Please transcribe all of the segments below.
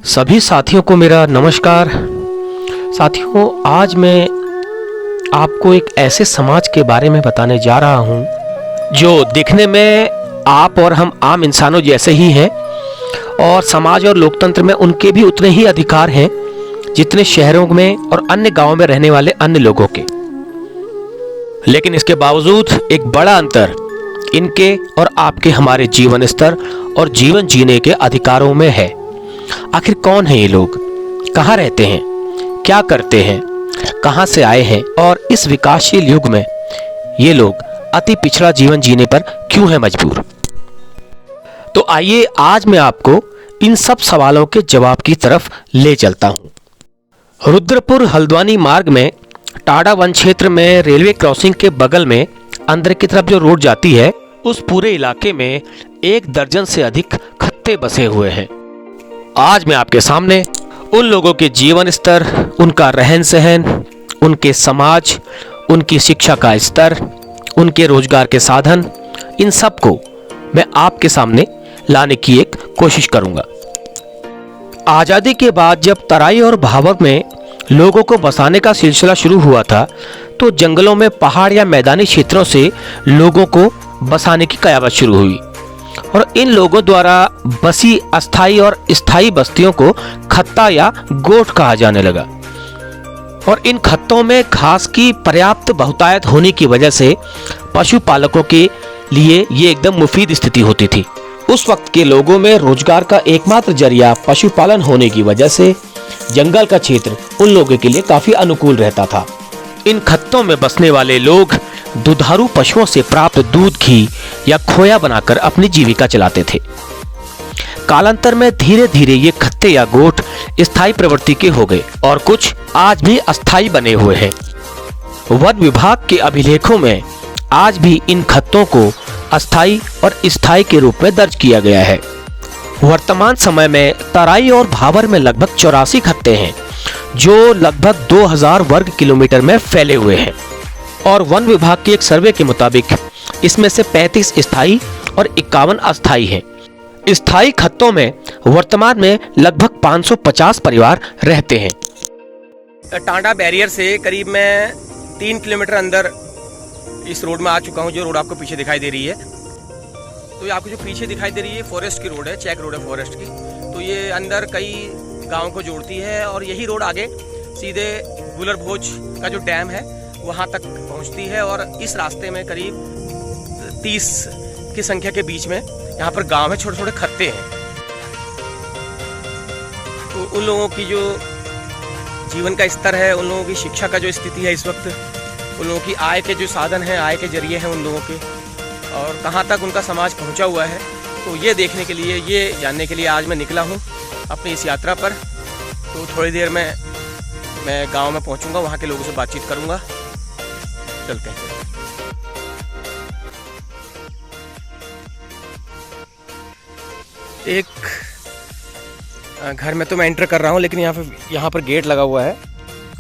सभी साथियों को मेरा नमस्कार। साथियों, आज मैं आपको एक ऐसे समाज के बारे में बताने जा रहा हूं जो दिखने में आप और हम आम इंसानों जैसे ही हैं और समाज और लोकतंत्र में उनके भी उतने ही अधिकार हैं जितने शहरों में और अन्य गांवों में रहने वाले अन्य लोगों के। लेकिन इसके बावजूद एक बड़ा अंतर इनके और आपके हमारे जीवन स्तर और जीवन जीने के अधिकारों में है। आखिर कौन है ये लोग, कहाँ रहते हैं, क्या करते हैं, कहाँ से आए हैं और इस विकासशील युग में ये लोग अति पिछड़ा जीवन जीने पर क्यों है मजबूर। तो आइए आज मैं आपको इन सब सवालों के जवाब की तरफ ले चलता हूँ। रुद्रपुर हल्द्वानी मार्ग में टाडा वन क्षेत्र में रेलवे क्रॉसिंग के बगल में अंदर की तरफ जो रोड जाती है, उस पूरे इलाके में 1 दर्जन से अधिक खत्ते बसे हुए हैं। आज मैं आपके सामने उन लोगों के जीवन स्तर, उनका रहन सहन, उनके समाज, उनकी शिक्षा का स्तर, उनके रोजगार के साधन, इन सब को मैं आपके सामने लाने की एक कोशिश करूंगा। आज़ादी के बाद जब तराई और भाबर में लोगों को बसाने का सिलसिला शुरू हुआ था, तो जंगलों में पहाड़ या मैदानी क्षेत्रों से लोगों को बसाने की कयामत शुरू हुई और इन लोगों द्वारा बसी अस्थाई और स्थायी बस्तियों को खत्ता या गोठ कहा जाने लगा। और इन खत्तों में घास की पर्याप्त बहुतायत होने की वजह से पशुपालकों के लिए ये एकदम मुफीद स्थिति होती थी। उस वक्त के लोगों में रोजगार का एकमात्र जरिया पशुपालन होने की वजह से जंगल का क्षेत्र उन लोगों के लिए काफी अनुकूल रहता था। इन खत्तों में बसने वाले लोग दुधारू पशुओं से प्राप्त दूध, घी या खोया बनाकर अपनी जीविका चलाते थे। कालांतर में धीरे धीरे ये खत्ते या गोठ स्थायी प्रवृत्ति के हो गए और कुछ आज भी अस्थायी बने हुए हैं। वन विभाग के अभिलेखों में आज भी इन खत्तों को अस्थायी और स्थायी के रूप में दर्ज किया गया है। वर्तमान समय में तराई और भाबर में लगभग 84 खत्ते हैं जो लगभग 2000 वर्ग किलोमीटर में फैले हुए हैं और वन विभाग के एक सर्वे के मुताबिक इसमें से 35 स्थायी और 51 अस्थायी हैं। स्थायी खत्तों में वर्तमान में लगभग 550 परिवार रहते हैं। टांडा बैरियर से करीब मैं 3 किलोमीटर अंदर इस रोड में आ चुका हूँ। जो रोड आपको पीछे दिखाई दे रही है, तो ये आपको जो पीछे दिखाई दे रही है फॉरेस्ट की रोड है, चेक रोड है फॉरेस्ट की। तो ये अंदर कई गाँव को जोड़ती है और यही रोड आगे सीधे गुलर भोज का जो डैम है वहाँ तक पहुँचती है। और इस रास्ते में करीब 30 की संख्या के बीच में यहाँ पर गांव है, छोटे छोटे खत्ते हैं। तो उन लोगों की जो जीवन का स्तर है, उन लोगों की शिक्षा का जो स्थिति है इस वक्त, उन लोगों की आय के जो साधन हैं, आय के जरिए हैं उन लोगों के, और कहाँ तक उनका समाज पहुँचा हुआ है, तो ये देखने के लिए, ये जानने के लिए आज मैं निकला हूँ अपनी इस यात्रा पर। तो थोड़ी देर में मैं गांव में पहुँचूँगा, वहाँ के लोगों से बातचीत करूँगा। चलते हैं। एक घर में तो मैं एंटर कर रहा हूँ, लेकिन यहाँ पर गेट लगा हुआ है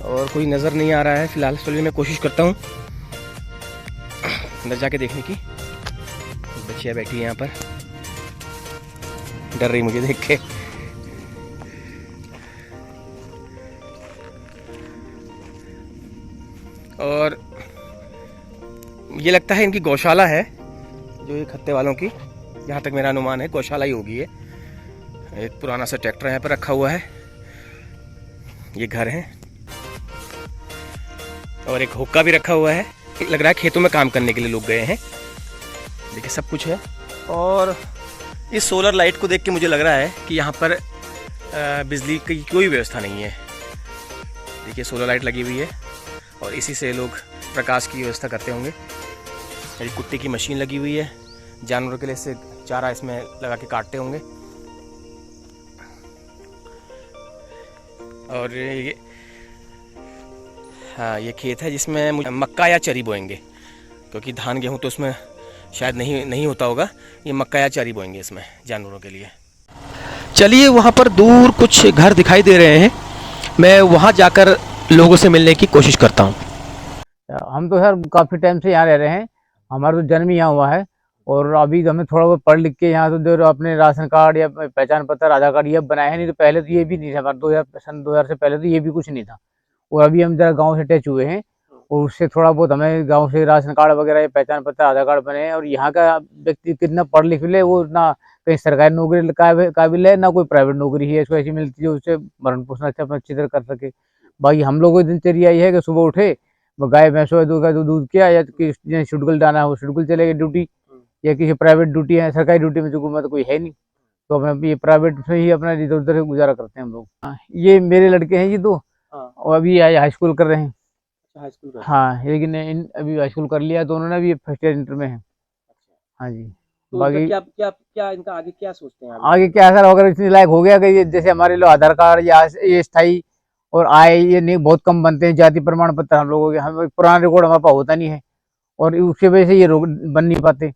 और कोई नज़र नहीं आ रहा है फिलहाल। चलिए मैं कोशिश करता हूँ अंदर जाके देखने की। बच्चियाँ बैठी है यहाँ पर, डर रही मुझे देख के। और ये लगता है इनकी गौशाला है, जो ये खत्ते वालों की, जहाँ तक मेरा अनुमान है गौशाला ही होगी ये। एक पुराना सा ट्रैक्टर यहाँ पर रखा हुआ है, ये घर है और एक हुक्का भी रखा हुआ है। लग रहा है खेतों में काम करने के लिए लोग गए हैं। देखिए सब कुछ है। और इस सोलर लाइट को देख के मुझे लग रहा है कि यहाँ पर बिजली की कोई व्यवस्था नहीं है। देखिए सोलर लाइट लगी हुई है और इसी से लोग प्रकाश की व्यवस्था करते होंगे। एक कुत्ते की मशीन लगी हुई है, जानवरों के लिए से चारा इसमें लगा के काटते होंगे। और ये हाँ, ये खेत है जिसमें मक्का या चरी बोएंगे, क्योंकि धान गेहूँ तो उसमें शायद नहीं होता होगा। ये मक्का या चरी बोएंगे इसमें जानवरों के लिए। चलिए, वहाँ पर दूर कुछ घर दिखाई दे रहे हैं, मैं वहाँ जाकर लोगों से मिलने की कोशिश करता हूँ। हम तो सर काफ़ी टाइम से यहाँ रह रहे हैं, हमारा तो जन्म ही यहाँ हुआ है और अभी हमें थोड़ा बहुत पढ़ लिख के यहाँ तो जो अपने राशन कार्ड या पहचान पत्र आधार कार्ड ये बनाए हैं, नहीं तो पहले तो ये भी नहीं था। हमारे 2000 से पहले तो ये भी कुछ नहीं था। और अभी हम जरा गांव से टच हुए हैं और उससे थोड़ा बहुत हमें गांव से राशन कार्ड वगैरह या पहचान पत्र आधार कार्ड बने हैं। और यहाँ का व्यक्ति कितना पढ़ लिख ले, वो ना कहीं सरकारी नौकरी काबिल है, ना कोई प्राइवेट नौकरी है इसको ऐसी मिलती है उससे भरण पोषण अच्छी तरह कर सके। बाकी हम लोगों की दिनचर्या ये है कि सुबह उठे, गाय भैंसों का दूध किया, या किसी शेड्यूल डालना हो शेड्यूल चले गए ड्यूटी, या किसी प्राइवेट ड्यूटी है। सरकारी ड्यूटी में जो मतलब कोई है नहीं, तो अपना ये प्राइवेट से ही अपना इधर उधर गुजारा करते हैं हम लोग। ये मेरे लड़के हैं ये दो, और अभी हाई स्कूल कर रहे हैं। हाई स्कूल का? हाँ, लेकिन अभी हाई स्कूल कर लिया दोनों ने, अभी फर्स्ट ईयर इंटर में है। हाँ जी। तो बाकी क्या क्या क्या इनका आगे क्या सोचते हैं आप? आगे क्या सर, अगर इतनी लायक हो गया कि जैसे हमारे लोग आधार कार्ड या ये स्थायी और आय ये नहीं बहुत कम बनते हैं, जाति प्रमाण पत्र हम लोगों के, हम पुराना रिकॉर्ड हमारे पास होता नहीं है और उसकी वजह से ये बन नहीं पाते।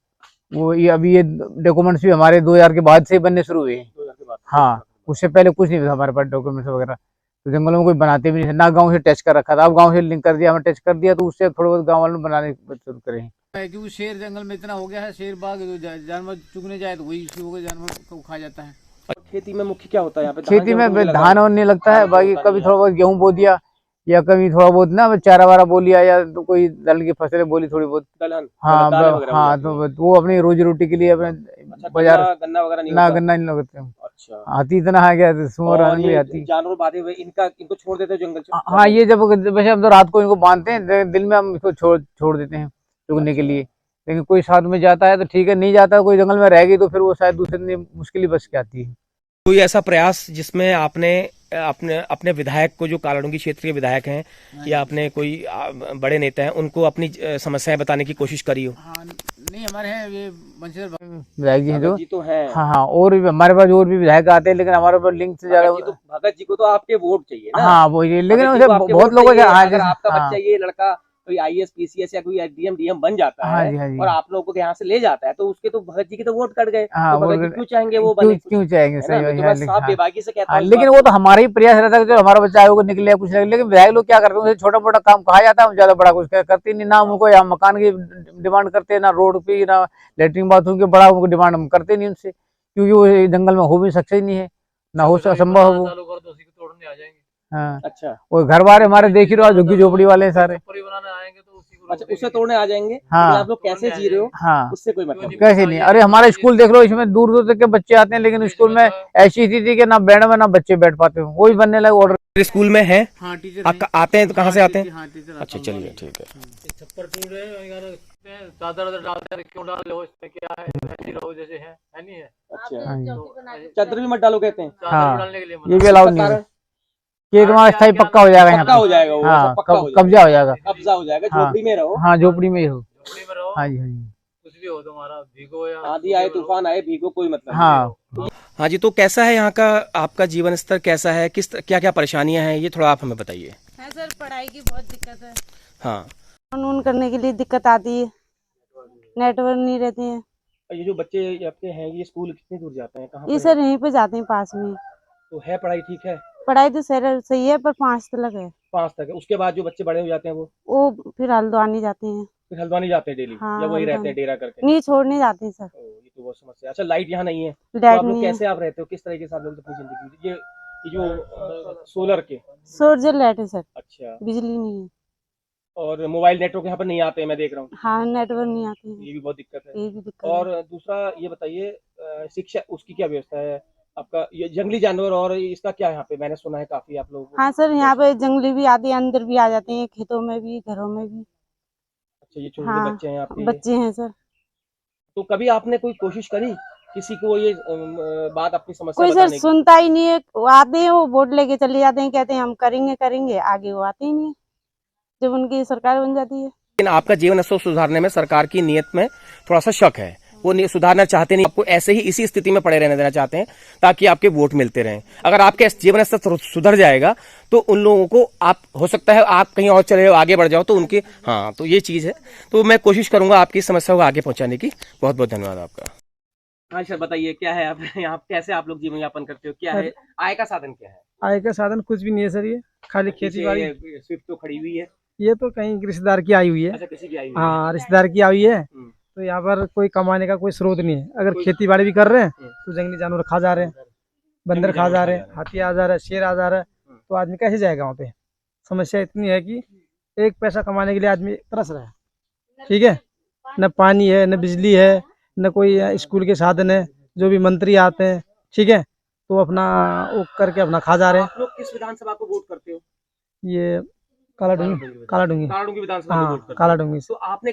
वो ये अभी ये डॉक्यूमेंट्स भी हमारे 2000 के बाद से बनने शुरू हुए हैं। 2000 के बाद? हाँ, उससे पहले कुछ नहीं था हमारे पास डॉक्यूमेंट्स वगैरह, तो जंगलों में कोई बनाते भी नहीं थे, ना गांव से टच कर रखा था। अब गांव से लिंक कर दिया, हमें टच कर दिया, तो उससे थोड़ा बहुत गांव वालों ने बनाने शुरू करे हैं। क्योंकि शेर जंगल में इतना हो गया है, शेर बाघ जानवर चुगने जाए तो वही जानवर को खा जाता है। खेती में मुख्य क्या होता है यहाँ पे? खेती में धान और नहीं लगता है, बाकी कभी थोड़ा बहुत गेहूं बो दिया, या कभी थोड़ा बहुत ना चारा वारा बो लिया, या तो कोई दल की फसलें बोली थोड़ी बहुत। दलहन? हाँ हाँ, तो वो अपनी रोजी रोटी के लिए अपने बाजार। गन्ना वगैरह नहीं ना होता? गन्ना नहीं लगाते हम। अच्छा। हाथी इतना आ गया, सुअर आने आती। जानवर बांधे हुए इनको छोड़ देते हो जंगल से? हाँ, ये जब वैसे हम तो रात को इनको बांधते हैं, दिन में हम इसको छोड़ देते हैं चुगने के लिए। लेकिन कोई साथ में जाता है तो ठीक है, नहीं जाता कोई जंगल में रहेगी तो फिर वो शायद दूसरे दिन मुश्किल ही बच के आती है। कोई ऐसा प्रयास जिसमें आपने अपने विधायक को, जो कालाडूंगी क्षेत्र के विधायक हैं, या अपने कोई बड़े नेता हैं, उनको अपनी समस्याएं बताने की कोशिश करी हो? हाँ, नहीं हमारे हैं ये विधायक जी हैं जो। जी तो है। हाँ हाँ, और भी हमारे पास और भी विधायक आते हैं, लेकिन हमारे पास लिंक से ज्यादा। भगत जी को तो आपके वोट चाहिए ना? हाँ वो, लेकिन उसे बहुत लोगों से। अगर आपका बच्चा ये लड़का कोई IAS PCS या कोई एसडीएम डीएम बन जाता हाँ है, जी, हाँ जी। और आप लोगों को यहाँ से ले जाता है, तो उसके तो भगत जी के तो वोट कट गए। हाँ, तो भगत जी क्यों चाहेंगे वो बने? क्यों चाहेंगे? सही है ना? तो साफ बेबाकी से कहता हूं। लेकिन वो तो हमारा ही प्रयास रहता है कि जो हमारा बच्चा आगे को निकले या कुछ नहीं। लेकिन विधायक लोग क्या करते हैं, उसे छोटा मोटा काम कहा जाता है, हम ज्यादा बड़ा कुछ करते नहीं। ना हमको यहाँ मकान की डिमांड करते हैं, ना रोड की, ना लेटरिन बाथरूम की बड़ा डिमांड हम करते नहीं उनसे, क्योंकि वो जंगल में हो भी सकते ही नहीं है, ना हो असंभव हो। हाँ, अच्छा। वो घर वाले हमारे देख ही रहो, झुग्गी झोपड़ी वाले सारे। अच्छा, उसे तोड़ने आ जाएंगे? हाँ, आप लोग कैसे जी रहे हो? हाँ, उससे कोई मतलब कैसे नहीं। अरे हमारा स्कूल देख लो, इसमें दूर दूर तक के बच्चे आते हैं, लेकिन स्कूल में ऐसी स्थिति के ना बेड में ना बच्चे बैठ पाते हो, वही बनने लगे ऑर्डर। स्कूल में है? हाँ, टीचर आते हैं तो कहाँ से आते हैं? हाँ, टीचर। अच्छा, चलिए ठीक है। छप्पर टूट रहे, चादर डालते हैं, क्यों डाल लो, इसमें क्या है, ऐसे रहो जैसे है नहीं है। अच्छा, चादर भी मत डालो कहते हैं? हाँ, ये भी अलाउड नहीं है कि तुम्हारा स्थायी पक्का हो जाएगा, पक्का हो जाएगा वो। हाँ, कब्जा हो जाएगा, कब्जा हो जाएगा। झोपड़ी में रहो। हाँ, झोपड़ी में ही हो। हाँ जी, हाँ जी। कुछ भी हो तुम्हारा, भीगो या आंधी आए तूफान आए, भीगो कोई मतलब हाँ। हाँ जी, तो कैसा है यहाँ का, आपका जीवन स्तर कैसा है, क्या क्या परेशानियाँ हैं, ये थोड़ा आप हमें बताइए। है सर, पढ़ाई की बहुत दिक्कत है। हाँ, कानून करने के लिए दिक्कत आती है, नेटवर्क नहीं रहते हैं। ये जो बच्चे आपके हैं, ये स्कूल कितनी दूर जाते हैं, कहाँ ये सर यहीं पे जाते हैं पास में। तो है पढ़ाई ठीक है? पढ़ाई तो सर सही है, पर 5 तक है। 5 तक है। उसके बाद जो बच्चे बड़े हो जाते हैं वो फिर हल्द्वानी जाते हैं। फिर हल्द्वानी जाते हैं डेली? हाँ, या वही रहते हल्द्वानी। हैं डेरा करके? नहीं, छोड़ने जाते हैं सर। ये तो बहुत समस्या। अच्छा, लाइट यहाँ नहीं है, तो लाइट आप लोग नहीं है। कैसे आप रहते हो, किस तरीके से आप लोग अपनी जिंदगी, ये जो सोलर के? सोलर लाइट है सर, अच्छा। बिजली नहीं है। और मोबाइल नेटवर्क यहाँ पर नहीं आते हैं, मैं देख रहा हूँ। हाँ, नेटवर्क नहीं आते हैं, ये भी बहुत दिक्कत है। ये भी दिक्कत और दूसरा ये बताइए, शिक्षा उसकी क्या व्यवस्था है आपका? ये जंगली जानवर और इसका क्या है यहाँ पे? मैंने सुना है काफी आप लोग। हाँ सर, यहाँ पे जंगली भी आते हैं, अंदर भी आ जाते हैं, खेतों में भी, घरों में भी। अच्छा, ये छोटे हाँ, बच्चे हैं आपके? बच्चे हैं सर। तो कभी आपने कोई कोशिश करी किसी को ये बात, अपनी समस्या कोई सर बताने की? सुनता ही नहीं है। वो आते हैं, वो वोट लेके चले जाते हैं, कहते हैं हम करेंगे करेंगे, आगे वो आते ही नहीं है जब उनकी सरकार बन जाती है। लेकिन आपका जीवन स्तर सुधारने में सरकार की नीयत में थोड़ा सा शक है, वो सुधारना चाहते नहीं, आपको ऐसे ही इसी स्थिति में पड़े रहने देना चाहते हैं ताकि आपके वोट मिलते रहें। अगर आपके जीवन स्तर सुधर जाएगा तो उन लोगों को, आप हो सकता है आप कहीं और चले जाओ, आगे बढ़ जाओ, तो उनके, हाँ, तो ये चीज है। तो मैं कोशिश करूंगा आपकी समस्या को आगे पहुंचाने की। बहुत बहुत धन्यवाद आपका। हाँ सर, बताइए क्या है, आप यहाँ कैसे आप लोग जीवन यापन करते हो, क्या है आय का साधन, क्या है? आय का साधन कुछ भी नहीं है सर, ये खाली खेती बाड़ी। स्विफ्ट तो खड़ी हुई है, ये तो कहीं रिश्तेदार की आई हुई है। अच्छा, किसी की आई हुई है? हाँ, रिश्तेदार की आई हुई है, तो यहाँ पर कोई कमाने का कोई स्रोत नहीं है। अगर खेती बाड़ी भी कर रहे हैं तो जंगली जानवर खा जा रहे हैं, बंदर खा जा रहे हैं, हाथी आ जा रहा है, शेर आ जा रहा है, तो आदमी कैसे जाएगा वहाँ पे। समस्या इतनी है कि एक पैसा कमाने के लिए आदमी तरस रहा है, ठीक है। न पानी है, न बिजली है, न कोई स्कूल के साधन है। जो भी मंत्री आते हैं, ठीक है, तो अपना वो करके अपना खा जा रहे हैं। आप लोग किस विधानसभा को वोट करते हो? ये काला डूंगी, काला डूंगी, कालाडूंगी विधानसभा को हाँ वोट करते हो। काला डूंगी। तो आपने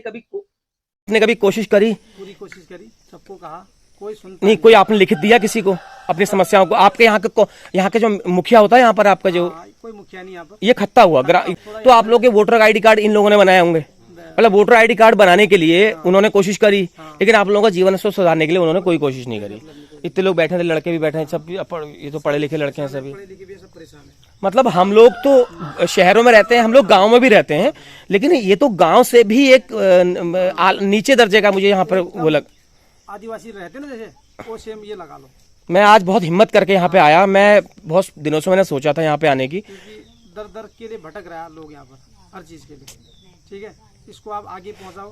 कभी कोशिश करी? पूरी कोशिश करी, सबको कहा, कोई सुनता नहीं, कोई आपने लिखित दिया किसी को अपनी समस्याओं को? आपके यहाँ के जो मुखिया होता है यहाँ पर आपका जो, कोई मुखिया नहीं यहाँ पर। ये खत्ता हुआ तो आप लोग के वोटर आईडी कार्ड इन लोगों ने बनाए होंगे। मतलब वोटर आईडी कार्ड बनाने के लिए उन्होंने कोशिश करी, लेकिन आप लोगों का जीवन स्तर सुधारने के लिए उन्होंने कोई कोशिश नहीं करी। इतने लोग बैठे थे, लड़के भी बैठे हैं, सब ये तो पढ़े लिखे लड़के हैं सभी। मतलब हम लोग तो शहरों में रहते हैं, हम लोग गाँव में भी रहते हैं, लेकिन ये तो गाँव से भी एक नीचे दर्जे का मुझे यहाँ पर वो लग, आदिवासी रहते ना जैसे, वो सेम ये लगा लो। मैं आज बहुत हिम्मत करके यहाँ पे आया। मैं बहुत दिनों से मैंने सोचा था यहाँ पे आने की। दर दर के लिए भटक रहा है लोग यहाँ पर, हर चीज के लिए, ठीक है। इसको आप आगे पहुँचाओ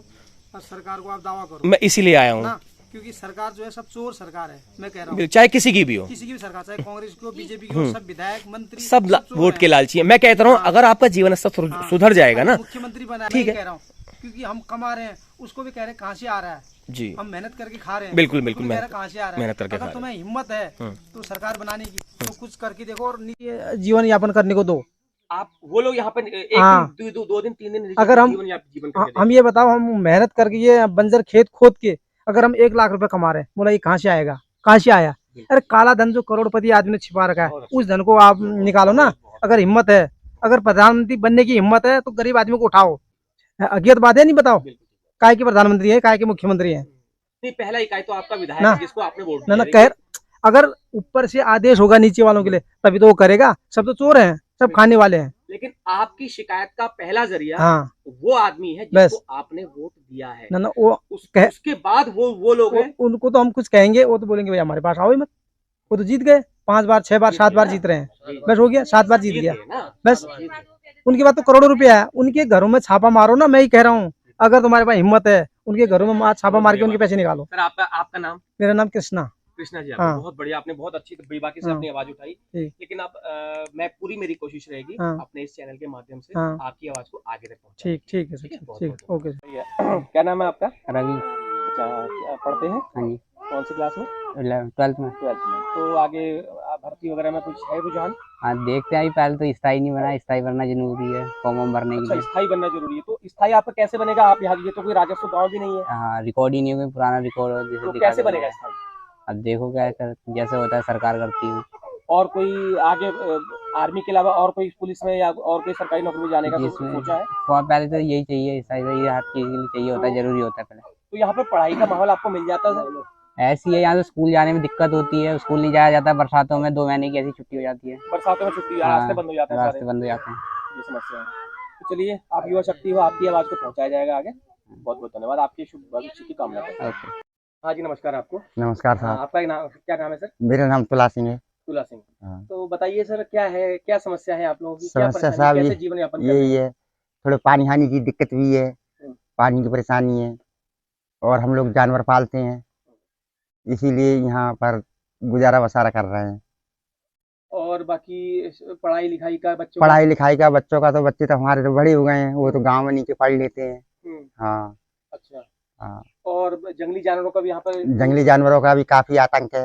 और सरकार को आप दावा करो। मैं इसीलिए आया हूँ, क्योंकि सरकार जो है सब चोर सरकार है, मैं कह रहा हूँ। चाहे किसी की भी हो, किसी की भी सरकार, चाहे कांग्रेस की हो, बीजेपी की हो, सब विधायक मंत्री सब वोट के लालची है। मैं कहता हूँ अगर आपका जीवन स्तर सुधर जाएगा ना, मुख्यमंत्री बना, ठीक है, कह रहा हूँ, क्योंकि हम कमा रहे हैं, उसको भी कह रहे हैं कहाँ से आ रहा है जी, हम मेहनत करके खा रहे हैं। बिल्कुल बिल्कुल, कहाँ से आ रहा है, मेहनत करके खा अगर रहे तुम्हें हिम्मत है तो सरकार बनाने की, तो कुछ करके देखो और जीवन यापन करने को दो। आप वो लोग यहाँ पर एक हाँ। दिन, दो दिन, 3 दिन अगर हम जीवन हम ये बताओ, हम मेहनत करके ये बंजर खेत खोद के अगर हम 1 लाख रुपए कमा रहे हैं, बोला ये कहाँ से आएगा, कहाँ से आया? अरे काला धन जो करोड़पति आदमी ने छिपा रखा है, उस धन को आप निकालो ना। अगर हिम्मत है, अगर प्रधानमंत्री बनने की हिम्मत है तो गरीब आदमी को उठाओ। अज्ञात बात है, नहीं बताओ काय के प्रधानमंत्री है, काय के मुख्यमंत्री है। नहीं, पहला इकाई तो आपका विधायक है जिसको आपने वोट ना कह, अगर ऊपर से आदेश होगा नीचे वालों के लिए तभी तो वो करेगा। सब तो चोर हैं, सब खाने वाले हैं। लेकिन आपकी शिकायत का पहला जरिया हाँ, वो आदमी है जिसको आपने वोट दिया है ना वो उसके बाद वो लोग हैं। उनको तो हम कुछ कहेंगे, वो तो बोलेंगे भाई हमारे पास आओ ही मत। वो तो जीत गए, 5 बार 6 बार 7 बार जीत रहे हैं, बस हो गया, 7 बार जीत गया बस। उनके बाद तो करोड़ों रुपया है। उनके घरों में छापा मारो ना, मैं ही कह रहा हूँ, अगर तुम्हारे पास हिम्मत है उनके घरों में छापा मार के उनके पैसे निकालो। सर आपका नाम? मेरा नाम कृष्णा जी। हाँ। बहुत बढ़िया, आपने बहुत अच्छी बेबाकी से अपनी आवाज उठाई। लेकिन अब मैं पूरी मेरी कोशिश रहेगी अपने इस चैनल के माध्यम से आपकी आवाज को आगे तक पहुंचाने की। ठीक है सर, ठीक, ओके। क्या नाम है आपका? रवि। अच्छा, क्या पढ़ते हैं? हाँ जी। कौन सी क्लास में? 12th में। 12th में। तो आगे भर्ती वगैरह में कुछ है रुझान? हाँ देखते हैं, पहले तो स्थाई नहीं बना, स्थाई बनना जरूरी है फॉर्म भरने के लिए। स्थाई बनना जरूरी है, तो स्थाई आपका कैसे बनेगा? आप यहाँ, ये तो कोई राजस्व गाँव भी नहीं है। हाँ, रिकॉर्ड ही नहीं है, पुराना रिकॉर्ड तो कैसे बनेगा स्थाई? अब देखो क्या जैसे होता है, सरकार करती है। और कोई आगे आर्मी के अलावा और कोई पुलिस में या और कोई सरकारी नौकरी में जाने का सोचा है? पहले तो यही चाहिए, स्थाई हर चीज के लिए चाहिए होता है, जरूरी होता है पहले। तो यहाँ पे पढ़ाई का माहौल आपको मिल जाता है? ऐसी है, यहाँ तो स्कूल जाने में दिक्कत होती है, स्कूल नहीं जाया जाता, बरसातों में 2 महीने की ऐसी छुट्टी हो जाती है। बरसातों में छुट्टी, रास्ते बंद हो जाते हैं, रास्ते बंद हो जाते हैं, ये समस्या है। तो चलिए, आप युवा शक्ति हो, आपकी आवाज को पहुंचाया जाएगा आगे। बहुत बहुत धन्यवाद, आपकी शुभ भविष्य की कामना करता हूं। हाँ जी, नमस्कार आपको। नमस्कार साहब। आपका नाम क्या नाम है सर? मेरा नाम तुला सिंह है। तुला सिंह। तो बताइए सर, क्या समस्या है आप लोगों की? समस्या साहब कैसे जीवन यापन यही है, थोड़े पानी हानि की दिक्कत भी है, पानी की परेशानी है, और हम लोग जानवर पालते हैं, इसीलिए यहाँ पर गुजारा बसारा कर रहे हैं। और बाकी पढ़ाई लिखाई का बच्चों का तो बच्चे तो हमारे तो बड़े हो गए हैं, वो तो गांव में नीचे पढ़ लेते हैं। हाँ। अच्छा। हाँ। और जंगली जानवरों का भी यहाँ पर? जंगली जानवरों का भी काफी आतंक है।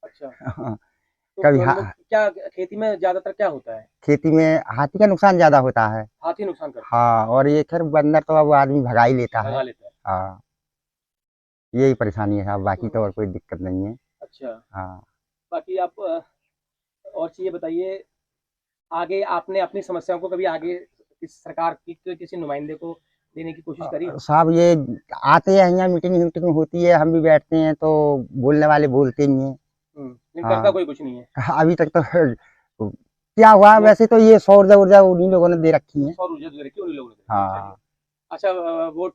अच्छा। तो कभी क्या खेती में ज्यादातर क्या होता है? खेती में हाथी का नुकसान ज्यादा होता है। हाथी नुकसान करता है? हाँ, और ये खैर बंदर तो अब आदमी भगा ही लेता है। हाँ, यही परेशानी है साहब, बाकी तो और कोई दिक्कत नहीं है। अच्छा। हाँ। बाकी आप और चीजें बताइए, आगे आपने अपनी समस्याओं को कभी आगे सरकार की किसी नुमाइंदे को देने की कोशिश करी? साहब ये आते हैं यहाँ, मीटिंग होती है, हम भी बैठते हैं, तो बोलने वाले बोलते ही हैं। करता कोई कुछ नहीं है अभी तक तो। क्या हुआ वैसे तो ये सौर ऊर्जा उन्हीं लोगों ने दे रखी है। सौर ऊर्जा दे रखी है उन्हीं लोगों ने। हाँ। अच्छा,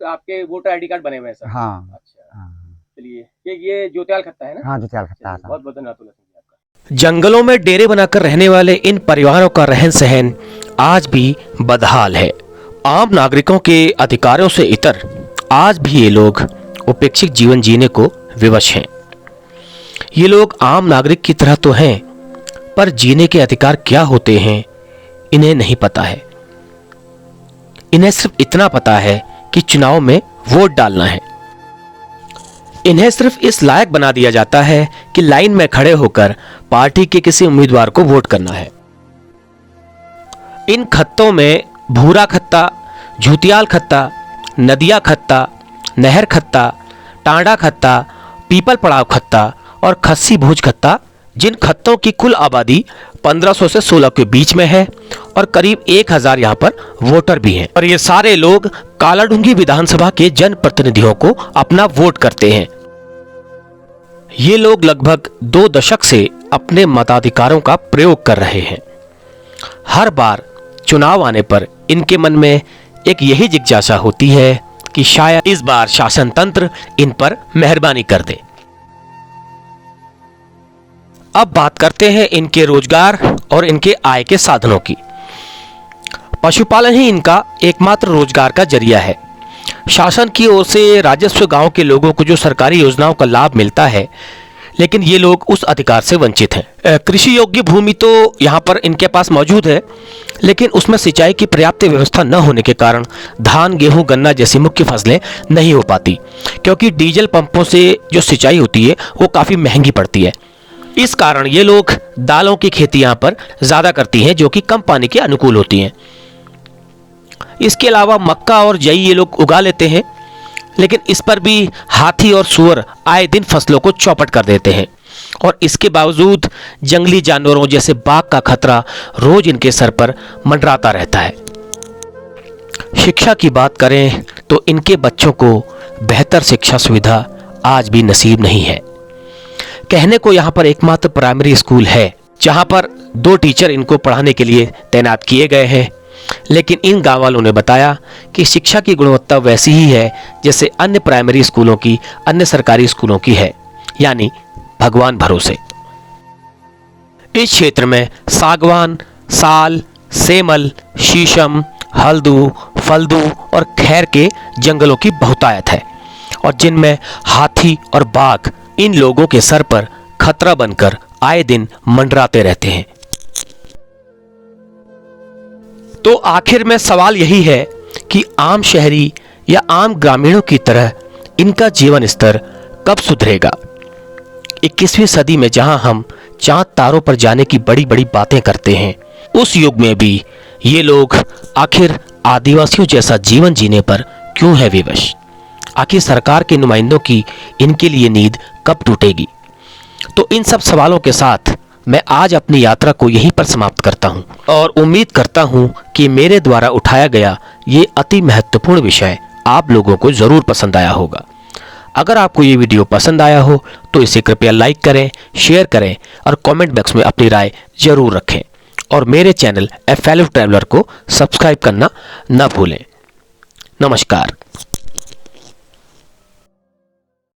आपके वोटर आईडी कार्ड बने हुए हैं सर? हाँ। अच्छा, चलिए, ये ज्योतियाल खत्ता है ना? हाँ, ज्योतियाल खत्ता है। बहुत बहुत धन्यवाद। जंगलों में डेरे बनाकर रहने वाले इन परिवारों का रहन सहन आज भी बदहाल है। आम नागरिकों के अधिकारों से इतर आज भी ये लोग उपेक्षित जीवन जीने को विवश हैं। ये लोग आम नागरिक की तरह तो हैं, पर जीने के अधिकार क्या होते हैं इन्हें नहीं पता है। इन्हें सिर्फ इतना पता है कि चुनाव में वोट डालना है। इन्हें सिर्फ इस लायक बना दिया जाता है कि लाइन में खड़े होकर पार्टी के किसी उम्मीदवार को वोट करना है। इन खत्तों में भूरा खत्ता, झूतियाल खत्ता, नदिया खत्ता, नहर खत्ता, टांडा खत्ता, पीपल पड़ाव खत्ता और खस्सी भोज खत्ता, जिन खत्तों की कुल आबादी 1500 से 16 के बीच में है और करीब 1000 यहाँ पर वोटर भी हैं। और ये सारे लोग कालाढूंगी विधानसभा के जनप्रतिनिधियों को अपना वोट करते हैं। ये लोग लगभग 2 दशक से अपने मताधिकारों का प्रयोग कर रहे हैं। हर बार चुनाव आने पर इनके मन में एक यही जिज्ञासा होती है कि शायद इस बार शासन तंत्र इन पर मेहरबानी कर दे। अब बात करते हैं इनके रोजगार और इनके आय के साधनों की। पशुपालन ही इनका एकमात्र रोजगार का जरिया है। शासन की ओर से राजस्व गांव के लोगों को जो सरकारी योजनाओं का लाभ मिलता है, लेकिन ये लोग उस अधिकार से वंचित हैं। कृषि योग्य भूमि तो यहाँ पर इनके पास मौजूद है, लेकिन उसमें सिंचाई की पर्याप्त व्यवस्था न होने के कारण धान, गेहूं, गन्ना जैसी मुख्य फसलें नहीं हो पाती, क्योंकि डीजल पंपों से जो सिंचाई होती है वो काफ़ी महंगी पड़ती है। इस कारण ये लोग दालों की खेती यहाँ पर ज़्यादा करती हैं, जो कि कम पानी के अनुकूल होती हैं। इसके अलावा मक्का और जई ये लोग उगा लेते हैं, लेकिन इस पर भी हाथी और सूअर आए दिन फसलों को चौपट कर देते हैं और इसके बावजूद जंगली जानवरों जैसे बाघ का खतरा रोज इनके सर पर मंडराता रहता है। शिक्षा की बात करें तो इनके बच्चों को बेहतर शिक्षा सुविधा आज भी नसीब नहीं है। कहने को यहाँ पर एकमात्र प्राइमरी स्कूल है, जहाँ पर 2 टीचर इनको पढ़ाने के लिए तैनात किए गए हैं, लेकिन इन गाँव वालों ने बताया कि शिक्षा की गुणवत्ता वैसी ही है जैसे अन्य प्राइमरी स्कूलों की, अन्य सरकारी स्कूलों की है, यानी भगवान भरोसे। इस क्षेत्र में सागवान, साल, सेमल, शीशम, हल्दू, फल्दू और खैर के जंगलों की बहुतायत है और जिनमें हाथी और बाघ इन लोगों के सर पर खतरा बनकर आए दिन मंडराते रहते हैं। तो आखिर में सवाल यही है कि आम शहरी या आम ग्रामीणों की तरह इनका जीवन स्तर कब सुधरेगा। 21वीं सदी में जहां हम चांद तारों पर जाने की बड़ी बड़ी बातें करते हैं, उस युग में भी ये लोग आखिर आदिवासियों जैसा जीवन जीने पर क्यों है विवश। आखिर सरकार के नुमाइंदों की इनके लिए नींद कब टूटेगी। तो इन सब सवालों के साथ मैं आज अपनी यात्रा को यहीं पर समाप्त करता हूं और उम्मीद करता हूं कि मेरे द्वारा उठाया गया ये अति महत्वपूर्ण विषय आप लोगों को ज़रूर पसंद आया होगा। अगर आपको ये वीडियो पसंद आया हो तो इसे कृपया लाइक करें, शेयर करें और कमेंट बॉक्स में अपनी राय जरूर रखें और मेरे चैनल ए फेलो ट्रैवलर को सब्सक्राइब करना न भूलें। नमस्कार।